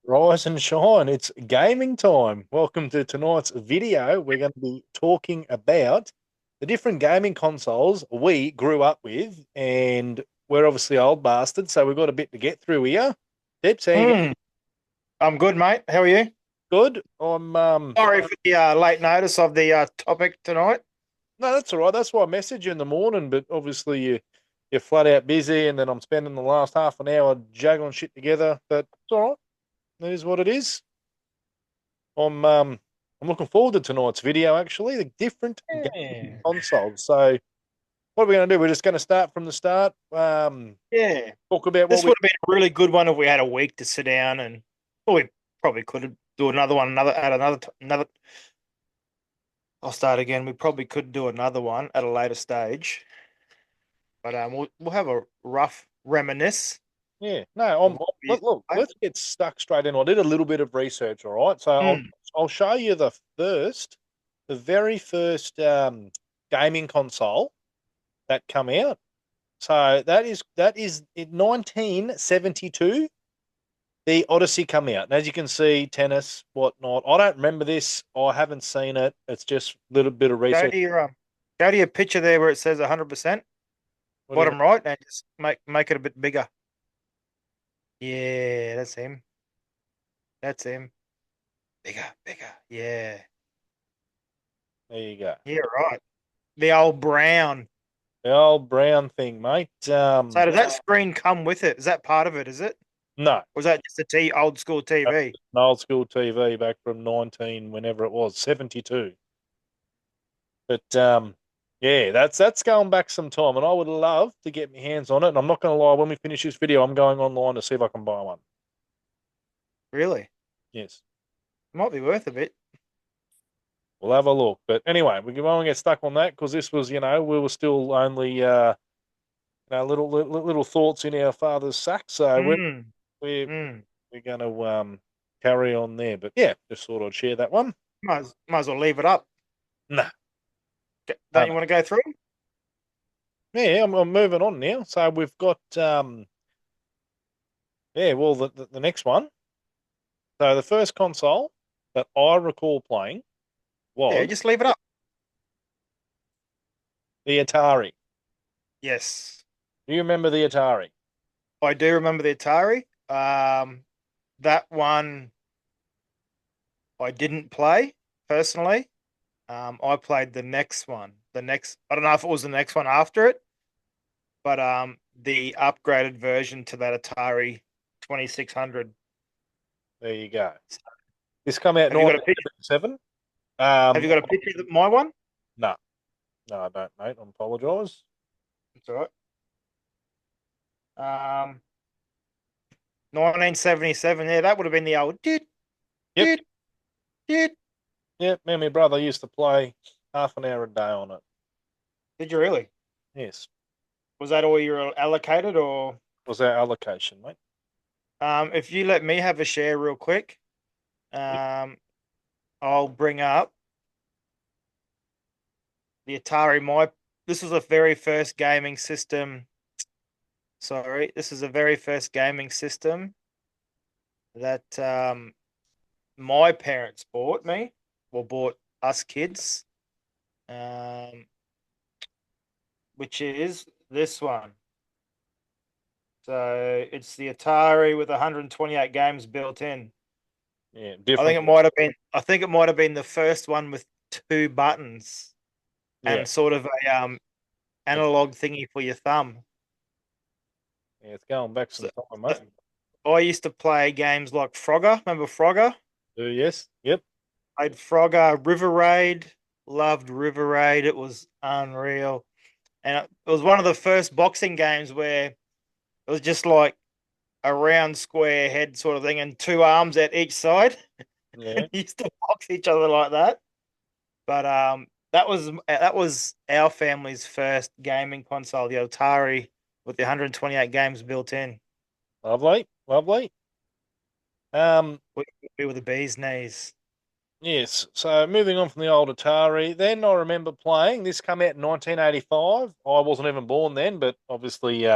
Rise and shine. It's gaming time. Welcome to tonight's video. We're going to be talking about the different gaming consoles we grew up with, and we're obviously old bastards, so we've got a bit to get through here. Tips, how you Hmm. I'm good, mate. How are you? good? I'm Sorry for the late notice of the topic tonight. no, that's all right. That's why I messaged you in the morning, but obviously you're flat out busy, and then I'm spending the last half an hour juggling shit together. But it's all right. It is what it is. I'm looking forward to tonight's video. Actually, the different gaming Yeah. consoles. So, what are we going to do? We're just going to start from the start. Yeah. Talk about what This we. would have been a really good one if we had a week to sit down and well, we probably could have do another one, another. I'll start again. We probably could do another one at a later stage, but we'll have a rough reminisce Yeah, no. of what we used Look. to play. Let's get stuck straight in. I did a little bit of research. All right, so Hmm. I'll show you the very first gaming console that come out. So that is in 1972. The Odyssey come out. And as you can see, tennis, whatnot. I don't remember this. I haven't seen it. It's just a little bit of Go research. to your go to your picture there where it says 100%, What do you mean? bottom right, and just make it a bit bigger. Yeah, that's him. That's him. Bigger, bigger. Yeah. There you go. Yeah, right. The old brown. The old brown thing, mate. So does that screen come with it? Is that part of it, is it? No, Or is that just a old school that's TV? an old school TV back from 19, whenever it was, 72. But yeah, that's going back some time, and I would love to get my hands on it. And I'm not going to lie, when we finish this video, I'm going online to see if I can buy one. Really? Yes. Might be worth a bit. We'll have a look. But anyway, we won't get stuck on that because this was, we were still only little thoughts in our father's sack. So Mm, we're mm. we're going to carry on there. But yeah, just thought I'd share that one. Might as well leave it up. No, Don't no. you want to go through? Yeah, I'm moving on now. So we've got yeah, well the next one. So the first console that I recall playing Yeah, was just leave it up. the Atari. Yes. Do you remember the Atari? I do remember the Atari. That one I didn't play personally. I played the next one. I don't know if it was the next one after it, but the upgraded version to that Atari 2600. There you go. This come out Have you got a picture? 1977. Have Um, you got a picture of my one? no, no, I don't, mate. I apologise. It's all right. 1977. Yeah, that would have been the old did Yep, did did. yep. Me and my brother used to play half an hour a day on it. Did you really? Yes, Was that all you were allocated, or was our allocation, mate. if you let me have a share real quick, Yep. um, I'll bring up the Atari. This was the very first gaming system. Sorry, this is the very first gaming system that my parents bought me, or bought us kids, um, which is this one. So it's the Atari with 128 games built in. Yeah, different. I think it might have been the first one with two buttons Yeah, and sort of a yeah, analog thingy for your thumb. it's going back So, some time, mate. I used to play games like Frogger. Remember Frogger? Yes, yep, Played Frogger, River Raid. Loved River Raid. It was unreal. And it was one of the first boxing games where it was just like a round square head sort of thing and two arms at each side. yeah. And used to box each other like that. But that was our family's first gaming console, the Atari, with the 128 games built in. Lovely, lovely. Um, We, we were the bee's knees. yes. So moving on from the old Atari, then I remember playing. This come out in 1985. I wasn't even born then, but obviously,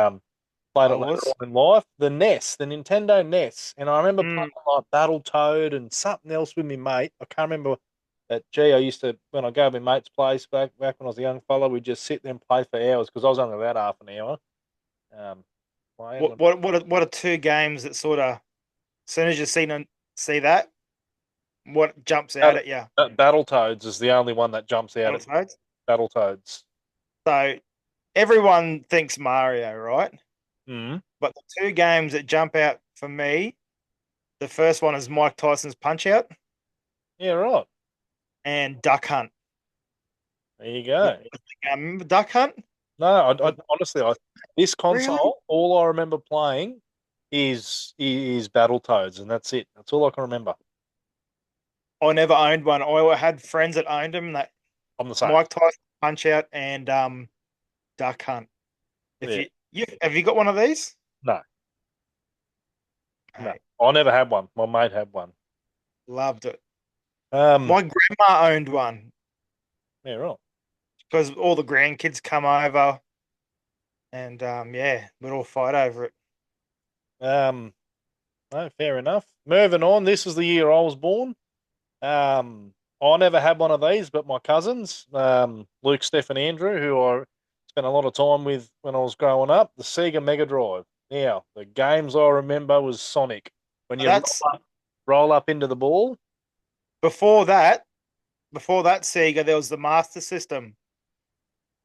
Played I it later was. on in life. The NES, the Nintendo NES, and I remember Mm, playing like Battletoad and something else with my mate. I can't remember that. Gee, I used to when I go to my mate's place back when I was a young fella, we'd just sit there and play for hours because I was only about half an hour. Playing. what are two games that sort of, as soon as you see that, what jumps out at you? Battletoads is the only one that jumps out at Battletoads. Battletoads. So everyone thinks Mario, right? Mm. But the two games that jump out for me, the first one is Mike Tyson's Punch Out Yeah, right. and Duck Hunt. There you go. Remember Duck Hunt? No, I honestly, this Really? console, all I remember playing is Battletoads, and that's it. That's all I can remember. I never owned one. I had friends that owned them. That I'm the same. Mike Tyson Punch Out and Duck Hunt. If Yeah. you have you got one of these? No, no. Hey, I never had one. My mate had one. loved it. Um, My grandma owned one yeah, right. because all the grandkids come over and yeah, we'd all fight over it. Um, no, fair enough. Moving on. This is the year I was born. I never had one of these, but my cousins, Luke, Steph, and Andrew, who I spent a lot of time with when I was growing up, the Sega Mega Drive. Now, the games I remember was Sonic. When you That's roll up into the ball. before that. Before that Sega, there was the Master System.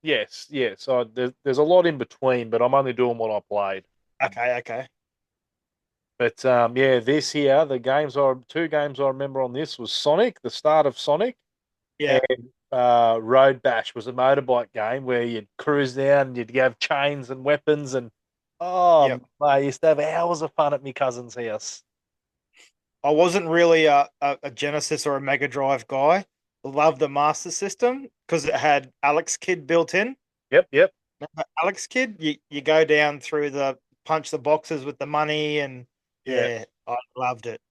Yes, yes. So there's a lot in between, but I'm only doing what I played. Okay, okay. But yeah, this here, the games are two games I remember on this was Sonic, the start of Sonic, Yeah, and Road Bash was a motorbike game where you'd cruise down and you'd have chains and weapons and yep. I used to have hours of fun at my cousin's house. I wasn't really a Genesis or a Mega Drive guy. Loved the Master System because it had Alex Kidd built in. Yep, yep, Remember Alex Kidd, you go down through the punch the boxes with the money, and yeah, yeah, I loved it.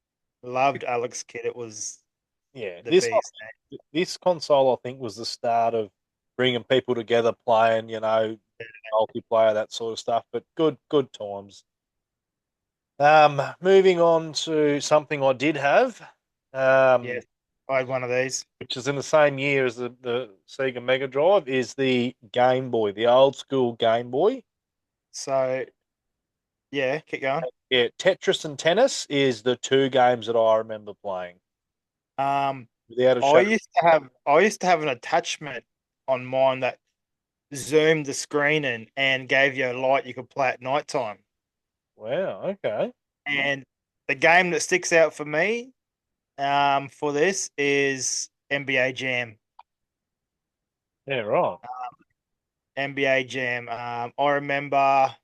Loved Alex Kidd. It was yeah. the beast. This console I think was the start of bringing people together, playing, multiplayer that sort of stuff. But good times. Moving on to something I did have, Yeah, um, I had one of these. which is in the same year as the Sega Mega Drive, is the Game Boy, the old school Game Boy. So yeah, keep going. Yeah, Tetris and Tennis is the two games that I remember playing Um, without a I shadow. used to have an attachment on mine that zoomed the screen in and gave you a light you could play at night time. Wow, okay. And the game that sticks out for me, for this is NBA Jam. Yeah, right. NBA Jam. I remember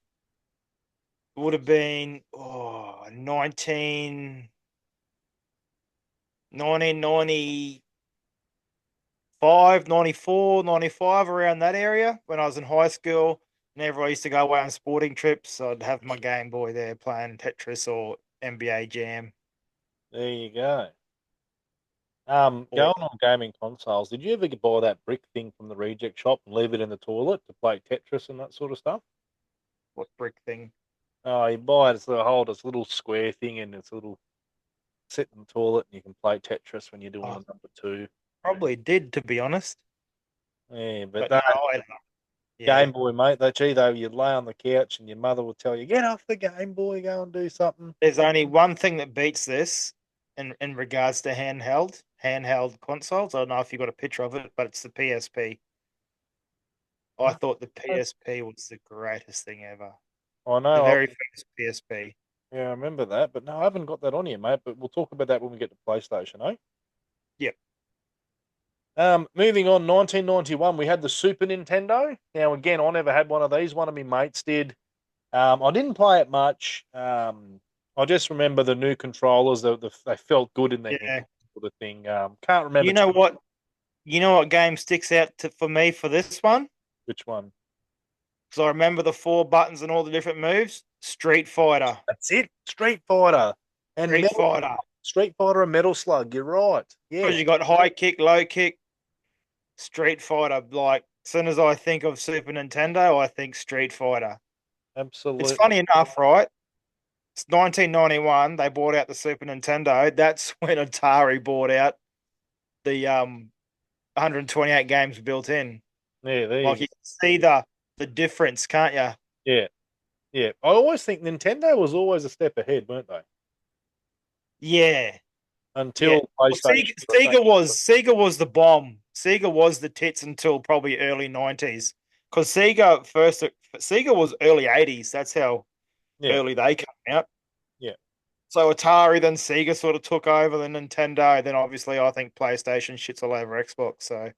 it would have been 1990 94, 95, around that area when I was in high school. Whenever I used to go away on sporting trips, I'd have my Game Boy there playing Tetris or NBA Jam. There you go. Or Going on gaming consoles, did you ever buy that brick thing from the reject shop and leave it in the toilet to play Tetris and that sort of stuff? what brick thing? Oh, you buy it, it's a whole this little square thing and it's a little sit in the toilet and you can play Tetris when you're doing Oh, the number two. probably did, to be honest. Yeah, but But no, that yeah. Game Boy, mate, that's though you'd lay on the couch and your mother would tell you, get off the Game Boy, go and do something. There's only one thing that beats this in regards to handheld consoles. I don't know if you got a picture of it, but it's the PSP. I No, thought the PSP was the greatest thing ever. I The know, very first PSP. yeah, I remember that, but no, I haven't got that on here, mate, but we'll talk about that when we get to PlayStation, eh? Yep. Moving on, 1991, we had the Super Nintendo. Now, again, I never had one of these. One of my mates did. I didn't play it much. I just remember the new controllers. They felt good in the hand, Yeah. sort of thing. Can't remember You know what? You know what game sticks out for me for this one? which one. Because I remember the four buttons and all the different moves. Street Fighter. That's it. Street Fighter and Street Metal Fighter. Street Fighter and Metal Slug. You're right. Because Yeah. you got high kick, low kick, Street Fighter. Like, as soon as I think of Super Nintendo, I think Street Fighter. It's Absolutely. funny enough, right? It's 1991. They bought out the Super Nintendo. That's when Atari bought out the 128 games built in. Yeah, there you Like go. you can see the difference, can't you? Yeah, yeah. I always think Nintendo was always a step ahead, weren't they? Yeah, yeah. Until Well, PlayStation, I think. Sega was the bomb. Sega was the tits until probably early 90s. Because Sega was early 80s. That's how Yeah, early they came out. yeah, So Atari, then Sega sort of took over the Nintendo. Then obviously I think PlayStation shits all over Xbox. So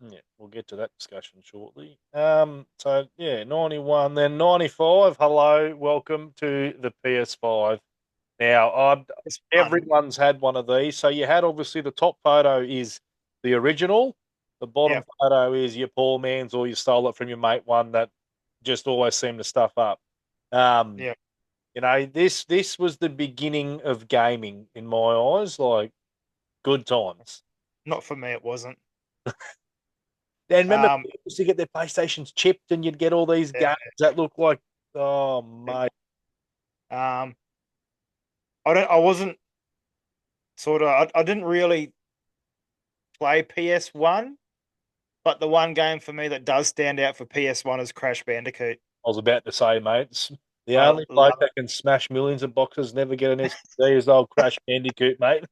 yeah. We'll get to that discussion shortly. So yeah, 91, then 95. Hello, welcome to the PS5. Now, it's fun. everyone's had one of these. So you had obviously the top photo is the original. The bottom Yep, photo is your poor man's or you stole it from your mate one that just always seemed to stuff up. Um, yep. this was the beginning of gaming in my eyes, like good times. Not for me, it wasn't. And remember, Um, people used to get their PlayStations chipped, and you'd get all these yeah, games that look like, oh yeah. mate, Um, I wasn't sort of. I didn't really play PS1, but the one game for me that does stand out for PS1 is Crash Bandicoot. I was about to say, mate. The I only bloke love. that can smash millions of boxes, never get an SSD, is old Crash Bandicoot, mate.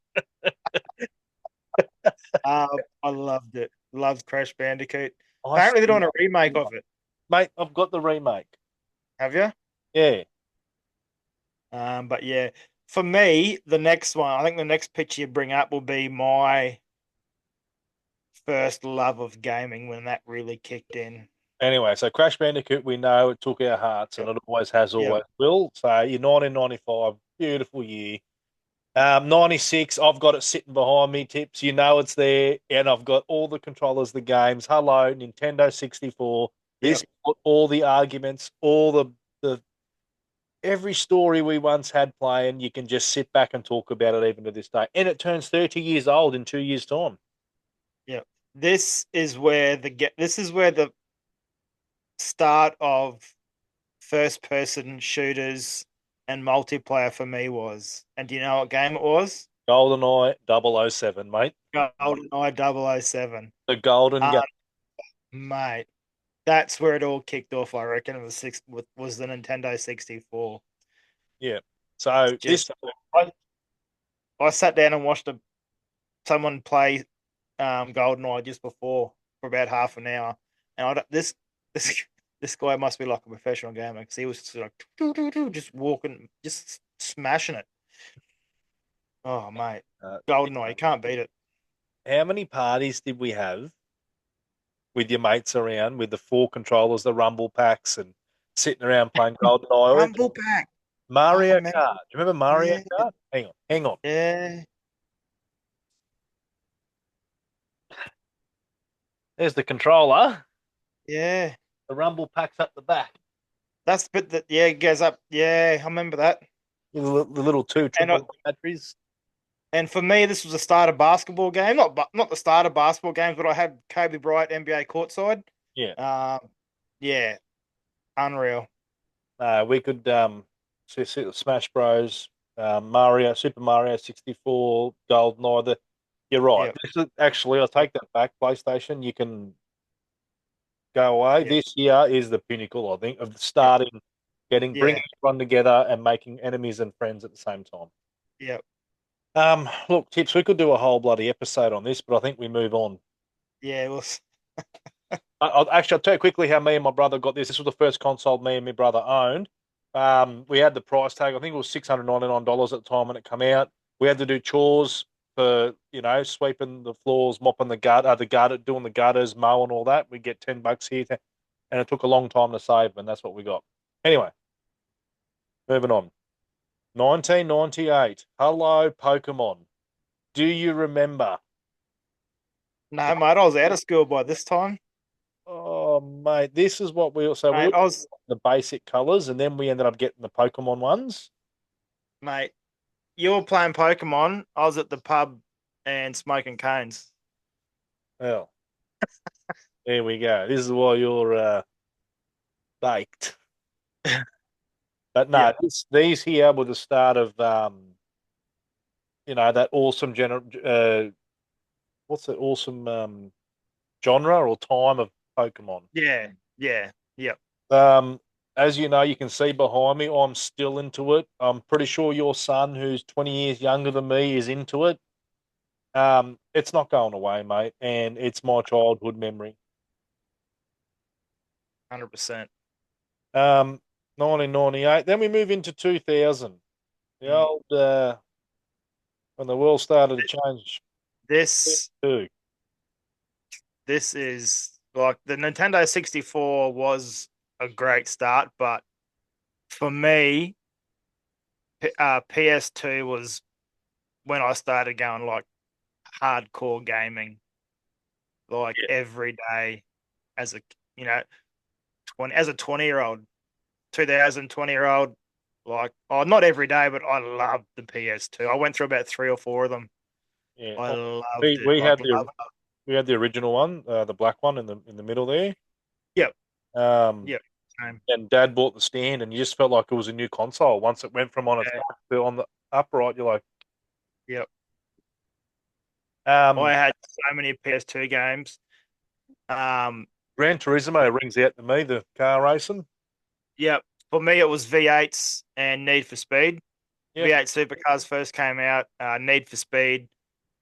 I loved it. Loved Crash Bandicoot. I Apparently, they're still doing a love remake it. of it. Mate, I've got the remake. Have you? Yeah. But yeah, for me, the next one, I think the next picture you bring up will be my first love of gaming when that really kicked in. Anyway, so Crash Bandicoot, we know it took our hearts, and Yep. it always has, Yep. always will. So you're 1995, beautiful year. 96, I've got it sitting behind me, Tips. You know it's there, and I've got all the controllers, the games. Hello, Nintendo 64. This Yep. put all the arguments, all the every story we once had playing, you can just sit back and talk about it even to this day. And it turns 30 years old in 2 years' time. Yep. This is where the start of first person shooters and multiplayer for me was. And do you know what game it was? GoldenEye 007, mate. GoldenEye 007. The Golden Gun. Uh, Mate, that's where it all kicked off. I reckon it was the Nintendo 64. Yeah. So this, Just I sat down and watched someone play GoldenEye just before for about half an hour, and this this guy must be like a professional gamer because he was just like just walking, just smashing it. Oh mate, uh, GoldenEye, you can't beat it. how many parties did we have with your mates around with the four controllers, the rumble packs, and sitting around playing GoldenEye? Rumble Pack. Oh Mario man, Kart. Do you remember Mario yeah, Kart? Hang on, hang on. yeah, There's the controller. yeah. The rumble pack's up the back. That's the bit that yeah it goes up. Yeah, I remember that. The little two And triple batteries. and for me, this was the start of basketball game. Not the start of basketball games, but I had Kobe Bryant NBA courtside. Yeah. Um, yeah, unreal. We could Smash Bros, Super Mario 64, GoldenEye. You're right. Yeah, This is actually, I'll take that back. PlayStation, you can go away. yeah, This year is the pinnacle, I think, of yeah, starting, bringing yeah, everyone together and making enemies and friends at the same time. yeah, Look, Tips, we could do a whole bloody episode on this, but I think we move on. yeah. It was I'll tell you quickly how me and my brother got this. This was the first console me and my brother owned. We had the price tag. I think it was $699 at the time when it came out. We had to do chores for sweeping the floors, mopping the gutter, doing the gutters, mowing all that. We get $10 here, and it took a long time to save, and that's what we got. Anyway, moving on. 1998. Hello, Pokemon. Do you remember? no, mate. I was out of school by this time, Oh, mate, this is what we also we mate. I was the basic colors, and then we ended up getting the Pokemon ones. mate. You were playing Pokemon. I was at the pub and smoking cones. Well, there we go. This is why you're baked. But no, Yeah, these here were the start of that awesome what's the awesome genre or time of Pokemon. yeah, yeah, yep. Um, as you know, you can see behind me, I'm still into it. I'm pretty sure your son, who's 20 years younger than me, is into it. It's not going away, mate, and it's my childhood memory. 100%. 1998. Then we move into 2000. The Mm. old when the world started to change This too. this is like the Nintendo 64 was a great start, but for me, PS2 was when I started going like hardcore gaming, like every day as a you know 20-year-old, 2020-year-old, like oh not every day, but I loved the PS2. I went through about three or four of them. Yeah, I oh, loved we it, we like had love. the original one, the black one in the middle there. Yep, Um, yep, same. and Dad bought the stand, and you just felt like it was a new console once it went from on its Yeah, back to on the upright. You're like, yep. I um, had so many PS2 games. Um, Gran Turismo rings out to me, the car racing. yep. For me, it was V8s and Need for Speed. Yep. V8 Supercars first came out. Need for Speed.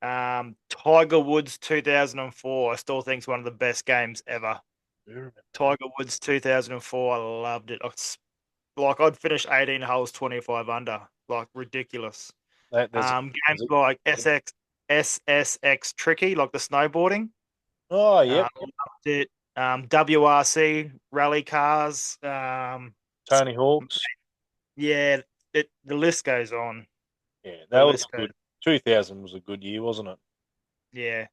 Tiger Woods 2004. I still think is one of the best games ever. Tiger Woods 2004. I loved it. Like I'd finish 18 holes 25 under. Like ridiculous. There's Games like SSX Tricky, like the snowboarding. oh, yep. Loved it. WRC rally cars. Tony Hawk's. Yeah, the list goes on. Yeah, The that was list goes. good. 2000 was a good year, wasn't it? Yeah,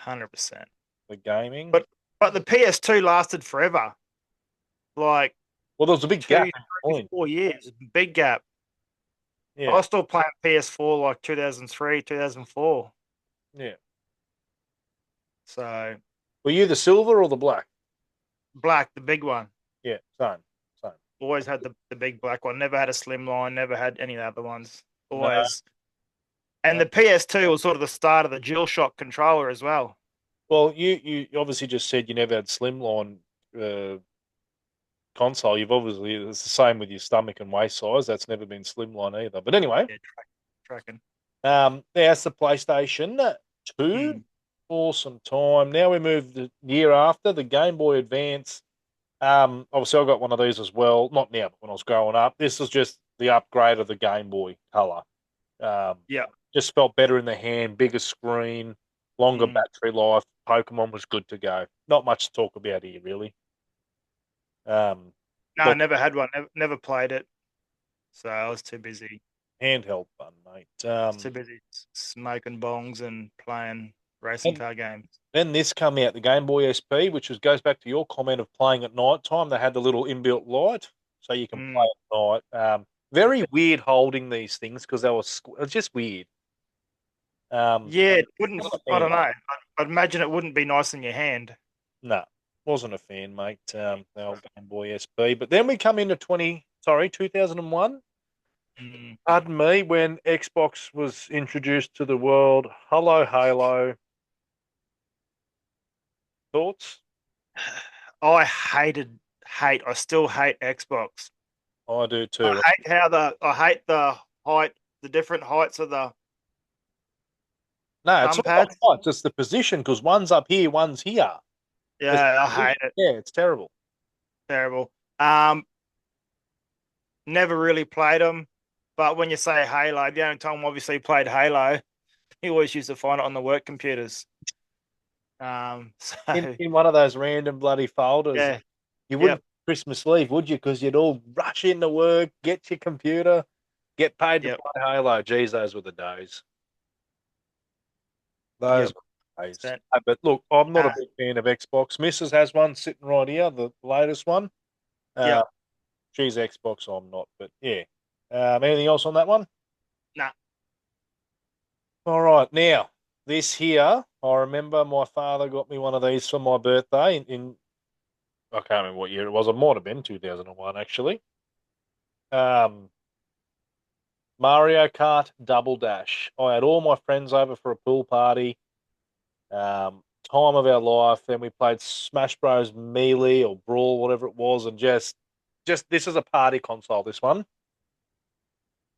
100%. The gaming. But the PS2 lasted forever. Like Well, there was a big two, gap in three, between. 4 years. Big gap. I Yeah, was still playing PS4 like 2003, 2004. yeah. So Were you the silver or the black? black, the big one. Yeah, same, same. Always had the big black one. Never had a slim line. Never had any of the other ones. No, Always. And no. the PS2 was sort of the start of the DualShock controller as well. Well, you obviously just said you never had slimline uh, console. You've obviously it's the same with your stomach and waist size. That's never been slimline either. But anyway, Yeah, tracking. that's the PlayStation 2. Mm, Awesome time. Now we move the year after the Game Boy Advance. Obviously I got one of these as well. Not now, but when I was growing up. This is just the upgrade of the Game Boy Color. Um, yeah. just felt better in the hand, bigger screen, longer Mm. battery life. Pokemon was good to go. Not much to talk about here, really. Um, No, I but never had one. Never played it. So I was too busy. handheld fun, mate. Was too busy smoking bongs and playing racing And car games. then this come out, the Game Boy SP, which goes back to your comment of playing at night time. They had the little inbuilt light, so you can play Mm. at night. Very weird holding these things because they were just weird. Yeah, it wouldn't. Wasn't a I fan. don't know. I'd imagine it wouldn't be nice in your hand. No, wasn't a fan, mate. The old Game Boy SP. But then we come into 2001. Mm. Pardon me, when Xbox was introduced to the world. Hello, Halo. Thoughts? I still hate Xbox. I do I too. hate I hate the height, the different heights of the No, it's thumb not the pads. height, it's the position because one's up here, one's here. It's Yeah, I the hate position. it. Yeah, it's terrible. Terrible. Never really played them, but when you say Halo, the only time obviously played Halo, you always used to find it on the work computers. In So in one of those random bloody folders, yeah, you wouldn't yep, Christmas Eve, would you? Because you'd all rush into work, get your computer, get paid to yep, play Halo. Geez, those were the days. Those yep. were the days. That, But look, I'm not a uh, big fan of Xbox. Mrs. has one sitting right here, the latest one. Uh, yep. she's Xbox, I'm not. But yeah. Anything else on that one? Nah. All right. Now, this here, I remember my father got me one of these for my birthday in I can't remember what year it was. It might have been 2001, actually. Um, Mario Kart Double Dash. I had all my friends over for a pool party. Time of our life. Then we played Smash Bros. Melee or Brawl, whatever it was, and just this is a party console. This one.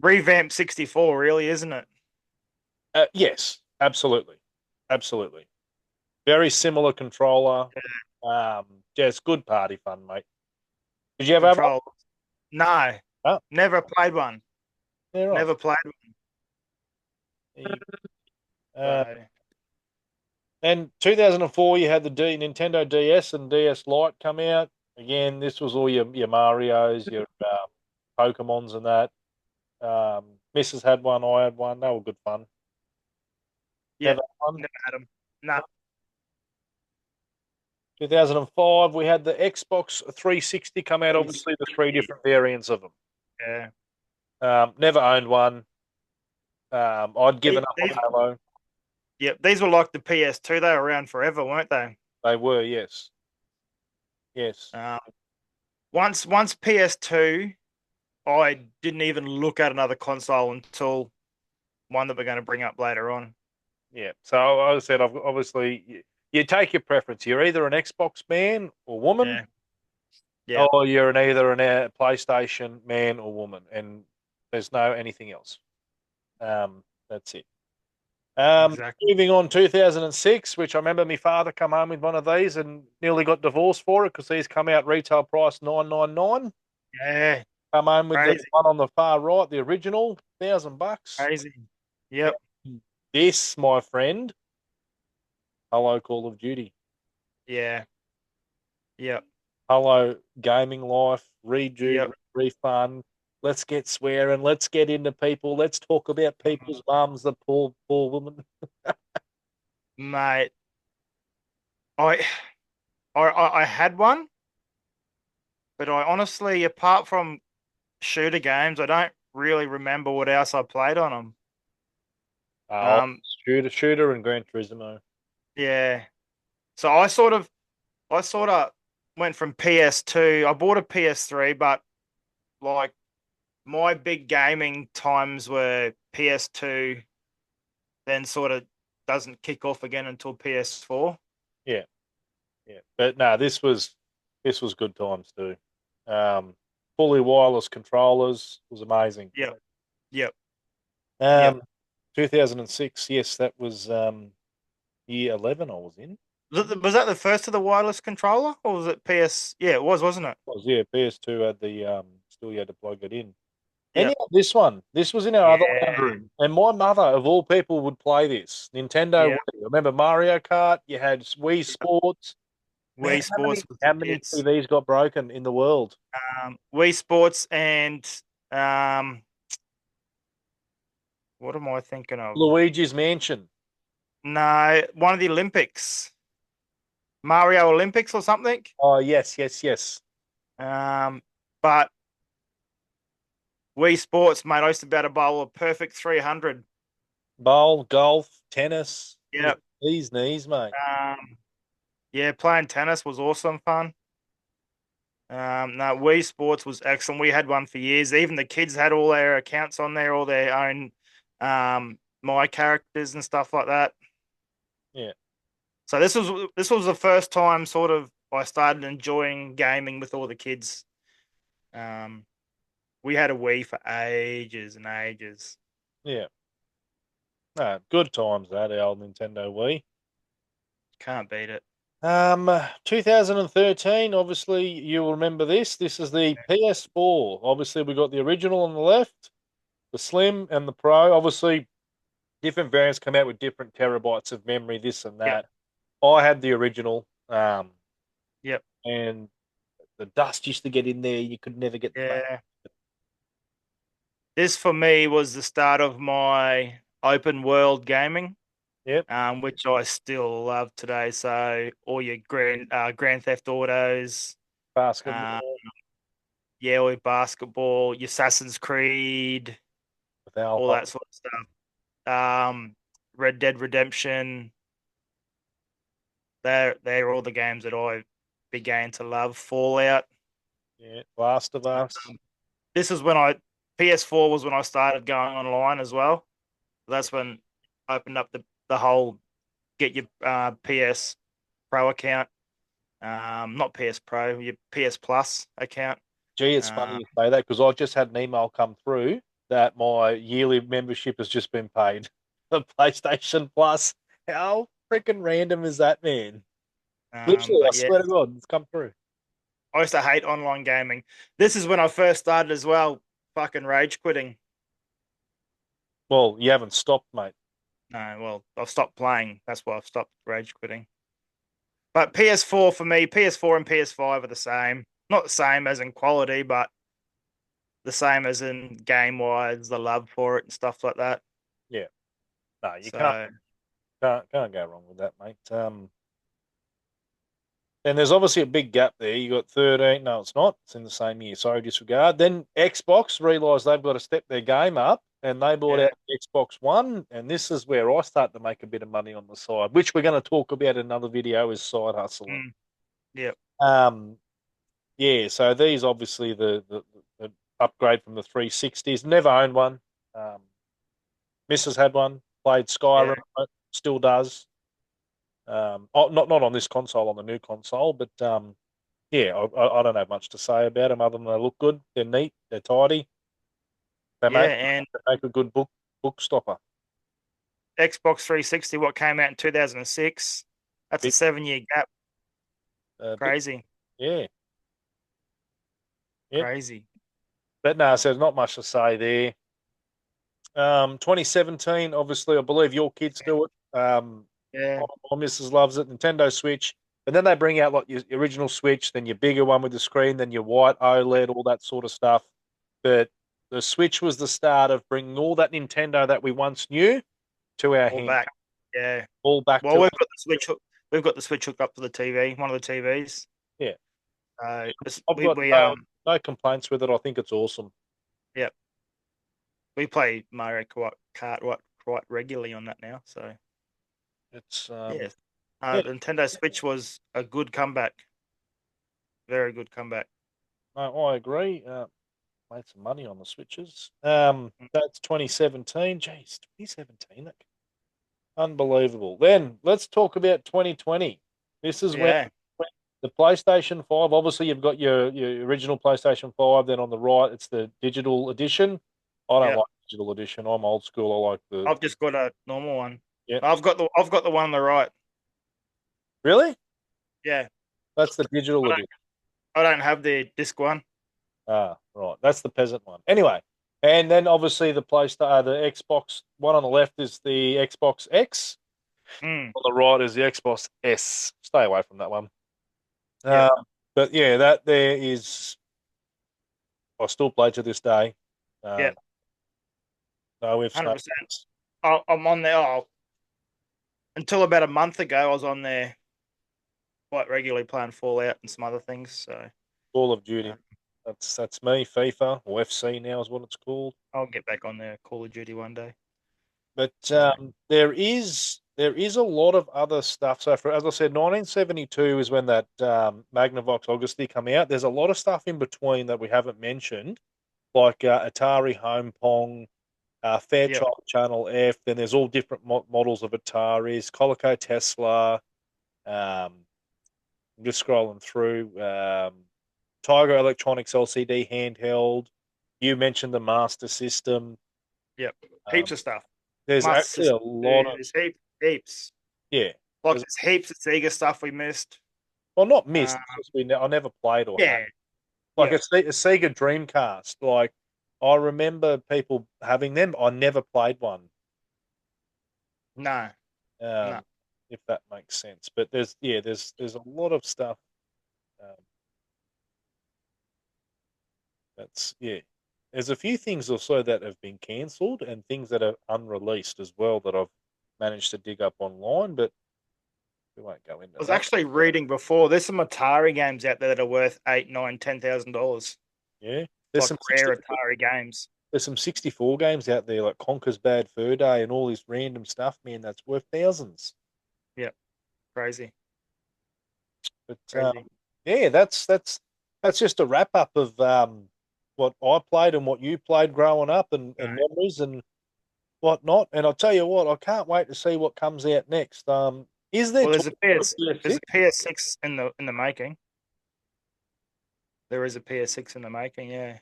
Revamped 64, really, isn't it? Yes, absolutely, absolutely. Very similar controller. Um, just good party fun, mate. Did you ever have one? Control. No, Oh, never played one. yeah, right. Never played one. Uh, So and 2004, you had the Nintendo DS and DS Lite come out. Again, this was all your Mario's, your Pokemons and that. Mrs. had one, I had one. They were good fun. yeah, Never had one. never had them. No. 2005, we had the Xbox 360 come out. Obviously, the three different variants of them. Yeah. Never owned one. I'd given These, up on these, Halo. yeah, these were like the PS2. They were around forever, weren't they? They were, yes, yes, Um, once PS2, I didn't even look at another console until one that we're going to bring up later on. yeah. So I said, obviously, you take your preference. You're either an Xbox man or woman, Yeah. Yeah. or you're either an PlayStation man or woman, and there's no anything else. That's it. Exactly. Moving on, 2006, which I remember my father come home with one of these and nearly got divorced for it because these come out retail price 999. Yeah. Come home with the Crazy. one on the far right, the original, $1,000. Crazy. Yep. This, my friend, hello Call of Duty, Yeah. Yep. hello gaming life, redo, Yep. refund. Let's get swearing. Let's get into people. Let's talk about people's mums, the poor woman. Mate, I, I had one, but I honestly, apart from shooter games, I don't really remember what else I played on them. Oh, Um, shooter, and Gran Turismo. yeah. So I sort of went from PS2. I bought a PS3, but like my big gaming times were PS2, then sort of doesn't kick off again until PS4. Yeah. Yeah, but no, this was good times too. Um, Fully wireless controllers was amazing. Yep. Yep. Yep. Um, 2006, yes, that was year 11 I was in. Was that the first of the wireless controller, or was it PS? Yeah, it was, wasn't it? Yeah, PS2 had the still you had to plug it in. And Yep. yeah, this one, this was in our other lounge Yeah. room, and my mother of all people would play this Nintendo Yeah. Wii. Remember Mario Kart? You had Wii Sports. Man, Wii how many Sports was the how many tits. TVs got broken in the world? Wii Sports and um, what am I thinking of? Luigi's Mansion. No, one of the Olympics, Mario Olympics or something. Oh yes, yes, yes. Um, but Wii Sports, mate, I used to be able to bowl a perfect 300. Bowl, golf, tennis. Yeah, Yep. these knees, mate. Yeah, playing tennis was awesome fun. No, Wii Sports was excellent. We had one for years. Even the kids had all their accounts on there, all their own my characters and stuff like that. Yeah, So this was the first time sort of I started enjoying gaming with all the kids. Um, we had a Wii for ages and ages. yeah. No, good times that the old Nintendo Wii. Can't beat it. 2013. Obviously, you'll remember this. This is the PS4. Obviously, we got the original on the left, the Slim, and the Pro. Obviously, different variants come out with different terabytes of memory, this and Yep. that. I had the original, Yep. and the dust used to get in there. You could never get the back. Yeah. This for me was the start of my open world gaming, Yep, which I still love today. So all your Grand Theft Autos, uh, basketball yeah, all your basketball, your Assassin's Creed, with all Alpha. that sort of stuff. Red Dead Redemption. They're all the games that I began to love. Fallout. Yeah, Last of Us. this is when I PS4 was when I started going online as well. That's when I opened up the whole get your PS Pro account. Not PS Pro, your PS Plus account. Gee, it's funny Uh, you say that because I just had an email come through that my yearly membership has just been paid. The PlayStation Plus. How freaking random is that, man? Literally, I but yeah, swear to God, it's come through. I used to hate online gaming. This is when I first started as well. Fucking rage quitting. Well, you haven't stopped, mate. No, well, I've stopped playing. That's why I've stopped rage quitting. But PS4 for me, PS4 and PS5 are the same. Not the same as in quality, but the same as in game wise, the love for it and stuff like that. Yeah, no, you can't So can't go wrong with that, mate. And there's obviously a big gap there. You got 13. No, it's not. It's in the same year. Sorry, disregard. Then Xbox realised they've got to step their game up, and they brought yeah. out Xbox One. And this is where I start to make a bit of money on the side, which we're going to talk about in another video, is side hustling. Mm, yeah. Um, yeah. So these obviously the upgrade from the 360s. Never owned one. Um, Mrs. had one. Played Yeah. Skyrim. Still does. Not on this console, on the new console, but yeah, I don't have much to say about them other than they look good. They're neat. They're tidy. They Yeah. make And they make a good book stopper. Xbox 360, what came out in 2006. That's a Bit 7 year gap. bit Crazy. yeah, yep. Crazy. But no, so there's not much to say there. 2017, obviously, I believe your kids do it. Yeah. My missus loves it. Nintendo Switch, and then they bring out like your original Switch, then your bigger one with the screen, then your white OLED, all that sort of stuff. But the Switch was the start of bringing all that Nintendo that we once knew to our All hand, back. Yeah. all back Well, to we've got the Switch hooked up to the TV, one of the TVs. yeah. I've We got we no complaints with it. I think it's awesome. yeah, we play Mario Kart quite regularly on that now. So It's yeah, yeah, Nintendo Switch was a good comeback, very good comeback. no, I agree. Made some money on the switches. Mm. That's 2017. Jeez, 2017. Unbelievable. Then let's talk about 2020. This is when Yeah, the PlayStation 5. Obviously, you've got your original PlayStation 5. Then on the right, it's the digital edition. I don't yeah. like digital edition. I'm old school. I like the I've just got a normal one. yeah. I've got the one on the right. Really? Yeah, That's the digital I edition. don't I don't have the disc one. Ah, right. That's the peasant one. Anyway, and then obviously the Xbox one on the left is the Xbox X. Mm, On the right is the Xbox S. Stay away from that one. yeah, Um, but yeah, that there is. I still play to this day. yeah, Um, no ifs, no 100%. buts. I'm on there. Until about a month ago, I was on there quite regularly playing Fallout and some other things. So Call of uh, Duty. That's me. FIFA or FC now is what it's called. I'll get back on there Call of Duty one day. But So there is a lot of other stuff. So for as I said, 1972 is when that Magnavox Augusti come out. There's a lot of stuff in between that we haven't mentioned, like Atari Home Pong, yeah, Fairchild Channel F. Then there's all different models of Ataris, Coleco Tesla. Um, I'm just scrolling through. Tiger Electronics LCD handheld. You mentioned the Master System. yeah, heaps Um, of stuff. there's Master actually a System. lot of There's heaps. yeah. Like There's there's heaps of Sega stuff we missed. well, not Uh, missed. It's just I never played or had yeah, like yeah, a Sega Dreamcast. Like I remember people having them. I never played one. no, no. Um, if that makes sense. But there's a lot of stuff. Um, that's yeah. There's a few things also that have been cancelled and things that are unreleased as well that I've managed to dig up online, but we won't go into I was that. actually reading before. There's some Atari games out there that are worth $8, 9, $10,000. Yeah, there's Like some rare 64, Atari games. there's some 64 games out there like Conker's Bad Fur Day and all this random stuff, man. That's worth thousands. Yep, crazy, But crazy. yeah, that's just a wrap up of what I played and what you played growing up, and No. memories and whatnot. And I'll tell you what, I can't wait to see what comes out next. Is there Well, talk of a there's PS6? a PS6 in the making. There is a PS6 in the making, yeah.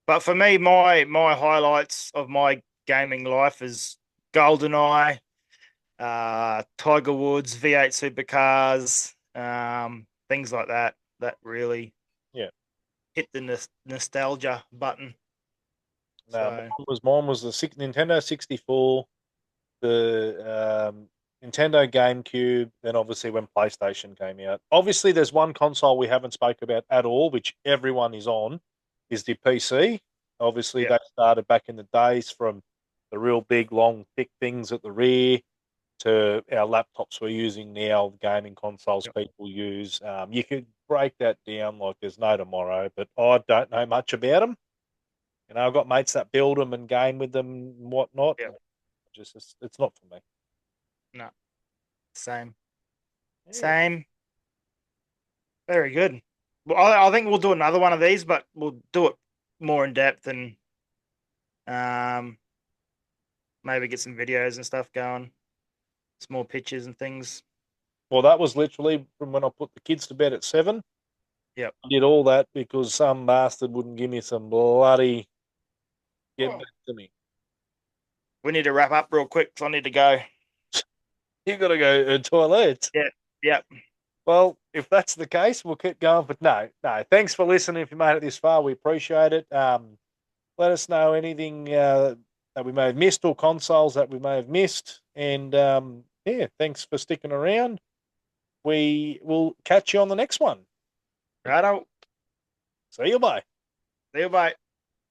But for me, my highlights of my gaming life is GoldenEye, Tiger Woods, V8 supercars, things like that. That really Yeah. hit the nostalgia button. No, So mine was the Nintendo 64, the Nintendo GameCube, then obviously when PlayStation came out. Obviously, there's one console we haven't spoke about at all, which everyone is on, is the PC. Obviously, yeah, they started back in the days from the real big, long, thick things at the rear to our laptops we're using now, gaming consoles yeah, people use. You could break that down like there's no tomorrow, but I don't know much about them. I've got mates that build them and game with them and whatnot. yeah. Just it's not for me. No, same, Yeah. same. Very good. Well, I think we'll do another one of these, but we'll do it more in depth and um, maybe get some videos and stuff going, some more pictures and things. Well, that was literally from when I put the kids to bed at 7. Yep. I did all that because some bastard wouldn't give me some bloody get Oh. back to me. We need to wrap up real quick because I need to go. You got to go to the toilet. Yeah. Yep. Well, if that's the case, we'll keep going. But no, no. Thanks for listening. If you made it this far, we appreciate it. Let us know anything that we may have missed or consoles that we may have missed. And yeah, thanks for sticking around. We will catch you on the next one. Righto. See you, bye. See you, bye.